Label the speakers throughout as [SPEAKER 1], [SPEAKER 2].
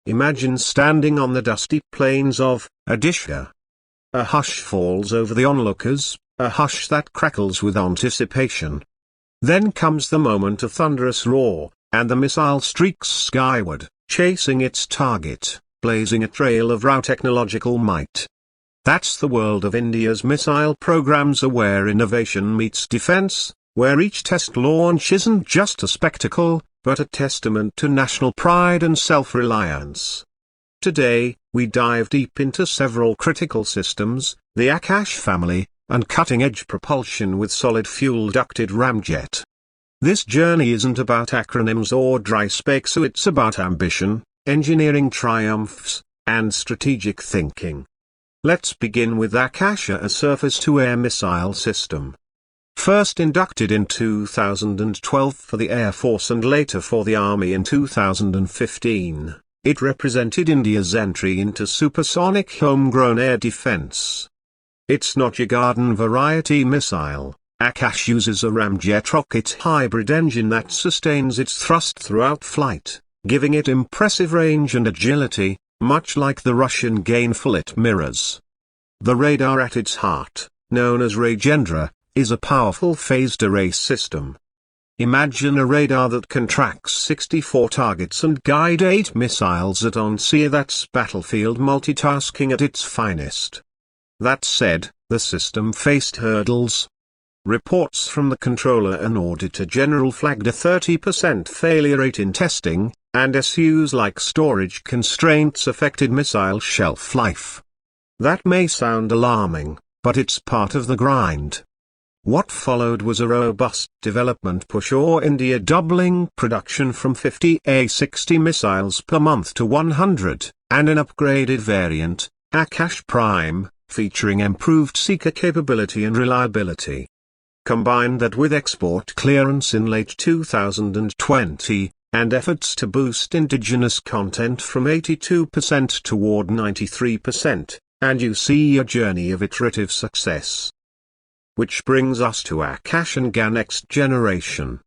[SPEAKER 1] Imagine standing on the dusty plains of Odisha. A hush falls over the onlookers, a hush that crackles with anticipation. Then comes the moment of thunderous roar, and the missile streaks skyward, chasing its target, blazing a trail of raw technological might. That's the world of India's missile programs, where innovation meets defense, where each test launch isn't just a spectacle, but a testament to national pride and self-reliance. Today, we dive deep into several critical systems, the Akash family, and cutting-edge propulsion with solid-fuel ducted ramjet. This journey isn't about acronyms or dry space, it's about ambition, engineering triumphs, and strategic thinking. Let's begin with Akash, a surface-to-air missile system. First inducted in 2012 for the Air Force and later for the Army in 2015, it represented India's entry into supersonic homegrown air defense. It's not your garden variety missile. Akash uses a ramjet rocket hybrid engine that sustains its thrust throughout flight, giving it impressive range and agility, much like the Russian Gainfullet mirrors. The radar at its heart, known as Rajendra, is a powerful phased array system. Imagine a radar that can track 64 targets and guide 8 missiles at onset. That's battlefield multitasking at its finest. That said, the system faced hurdles. Reports from the controller and auditor general flagged a 30% failure rate in testing, and issues like storage constraints affected missile shelf life. That may sound alarming, but it's part of the grind. What followed was a robust development push, or India doubling production from 50 A-60 missiles per month to 100, and an upgraded variant, Akash Prime, featuring improved seeker capability and reliability. Combine that with export clearance in late 2020, and efforts to boost indigenous content from 82% toward 93%, and you see a journey of iterative success. Which brings us to Akash and GA next generation.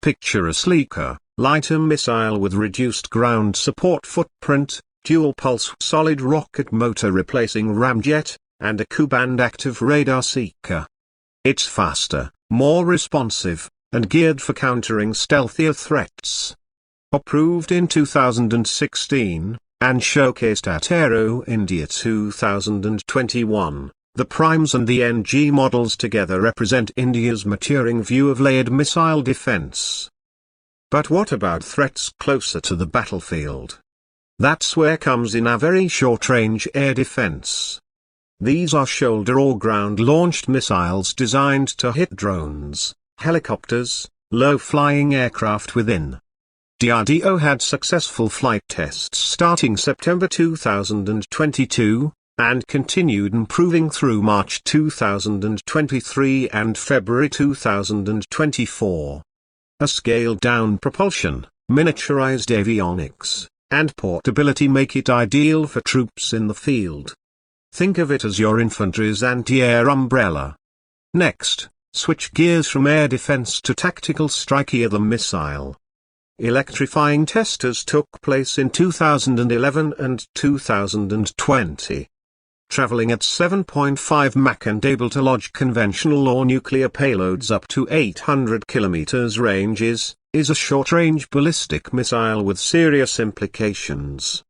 [SPEAKER 1] Picture a sleeker, lighter missile with reduced ground support footprint, dual-pulse solid rocket motor replacing ramjet, and a Ku-band active radar seeker. It's faster, more responsive, and geared for countering stealthier threats. Approved in 2016, and showcased at Aero India 2021, the primes and the NG models together represent India's maturing view of layered missile defense. But what about threats closer to the battlefield? That's where comes in our very short-range air defense. These are shoulder or ground-launched missiles designed to hit drones, helicopters, low-flying aircraft within. DRDO had successful flight tests starting September 2022, and continued improving through March 2023 and February 2024. A scaled-down propulsion, miniaturized avionics, and portability make it ideal for troops in the field. Think of it as your infantry's anti-air umbrella. Next, switch gears from air defense to tactical strike, the missile. Electrifying tests took place in 2011 and 2020. Traveling at 7.5 Mach and able to lodge conventional or nuclear payloads up to 800 km ranges, is a short-range ballistic missile with serious implications.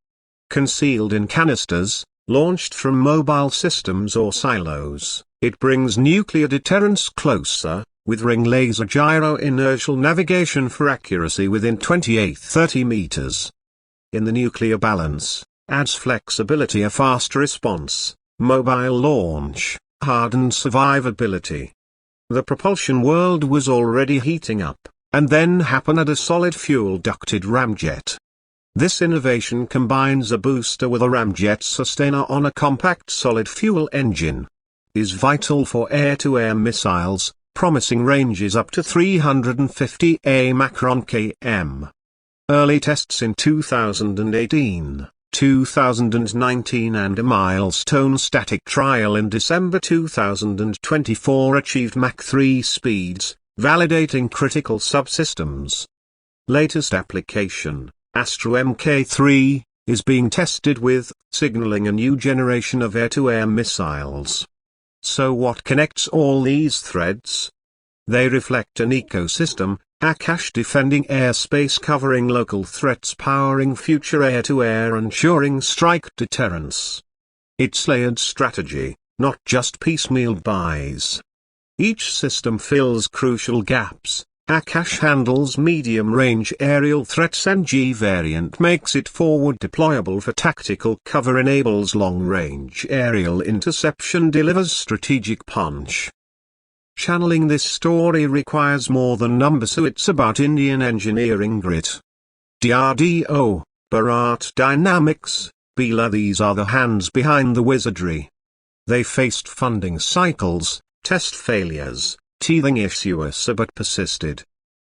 [SPEAKER 1] Concealed in canisters, launched from mobile systems or silos, it brings nuclear deterrence closer, with ring laser gyro inertial navigation for accuracy within 28-30 meters. In the nuclear balance, adds flexibility, a fast response, mobile launch, hardened survivability. The propulsion world was already heating up, and then happened a solid fuel ducted ramjet. This innovation combines a booster with a ramjet sustainer on a compact solid fuel engine. Is vital for air-to-air missiles, promising ranges up to 350 mach/km. Early tests in 2018, 2019 and a milestone static trial in December 2024 achieved Mach 3 speeds, validating critical subsystems. Latest application, Astro Mk3, is being tested with, signaling a new generation of air-to-air missiles. So what connects all these threads? They reflect an ecosystem, Akash defending airspace covering local threats powering future air-to-air ensuring strike deterrence. It's layered strategy, not just piecemeal buys. Each system fills crucial gaps. Akash handles medium-range aerial threats and G-variant makes it forward deployable for tactical cover, enables long-range aerial interception, delivers strategic punch. Channeling this story requires more than numbers, so it's about Indian engineering grit. DRDO, Bharat Dynamics, Bila, these are the hands behind the wizardry. They faced funding cycles, test failures, teething issues but persisted.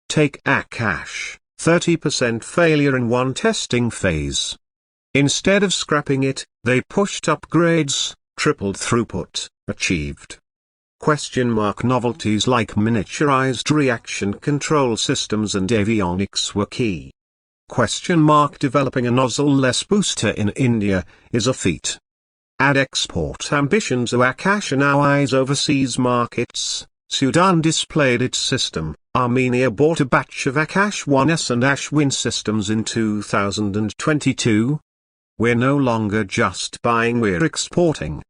[SPEAKER 1] Take Akash, 30% failure in one testing phase. Instead of scrapping it, they pushed upgrades, tripled throughput, achieved. Novelties like miniaturized reaction control systems and avionics were key. Developing a nozzle-less booster in India is a feat. Add export ambitions of Akash and now eyes overseas markets. Sudan displayed its system, Armenia bought a batch of Akash 1S and Ashwin systems in 2022. We're no longer just buying, we're exporting.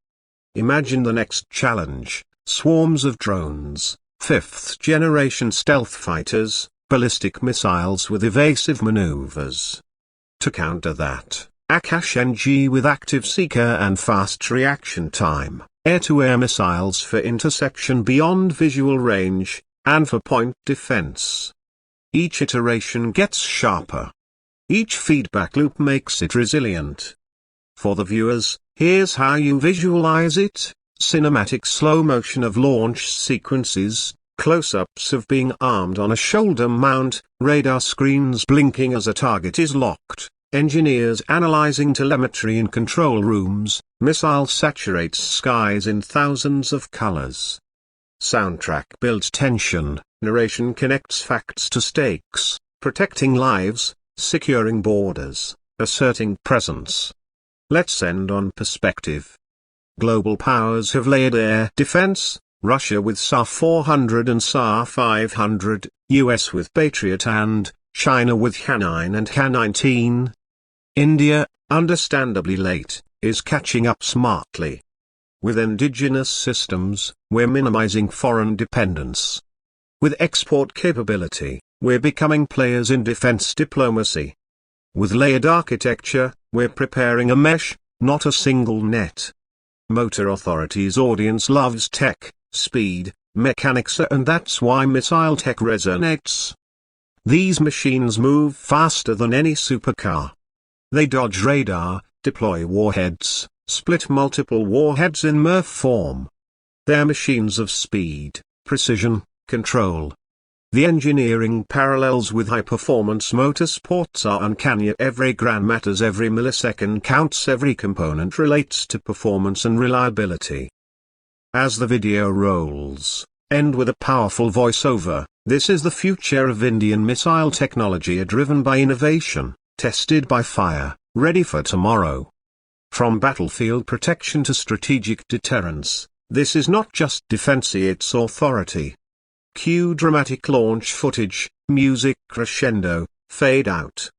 [SPEAKER 1] Imagine the next challenge. Swarms of drones, 5th-generation stealth fighters, ballistic missiles with evasive maneuvers. To counter that, Akash NG with active seeker and fast reaction time, air-to-air missiles for interception beyond visual range, and for point defense. Each iteration gets sharper. Each feedback loop makes it resilient. For the viewers, here's how you visualize it. Cinematic slow motion of launch sequences, close-ups of being armed on a shoulder mount, radar screens blinking as a target is locked, engineers analyzing telemetry in control rooms, missile saturates skies in thousands of colors. Soundtrack builds tension, narration connects facts to stakes, protecting lives, securing borders, asserting presence. Let's end on perspective. Global powers have layered air defense, Russia with SA-400 and SA-500, US with Patriot and China with Ha-9 and Ha-19. India, understandably late, is catching up smartly. With indigenous systems, we're minimizing foreign dependence. With export capability, we're becoming players in defense diplomacy. With layered architecture, we're preparing a mesh, not a single net. Motor Authority's audience loves tech, speed, mechanics, and that's why missile tech resonates. These machines move faster than any supercar. They dodge radar, deploy warheads, split multiple warheads in MRF form. They're machines of speed, precision, control. The engineering parallels with high-performance motorsports are uncanny. Every gram matters, every millisecond counts, every component relates to performance and reliability. As the video rolls, end with a powerful voiceover. This is the future of Indian missile technology, driven by innovation, tested by fire, ready for tomorrow. From battlefield protection to strategic deterrence, this is not just defense, it's authority. Cue dramatic launch footage, music crescendo, fade out.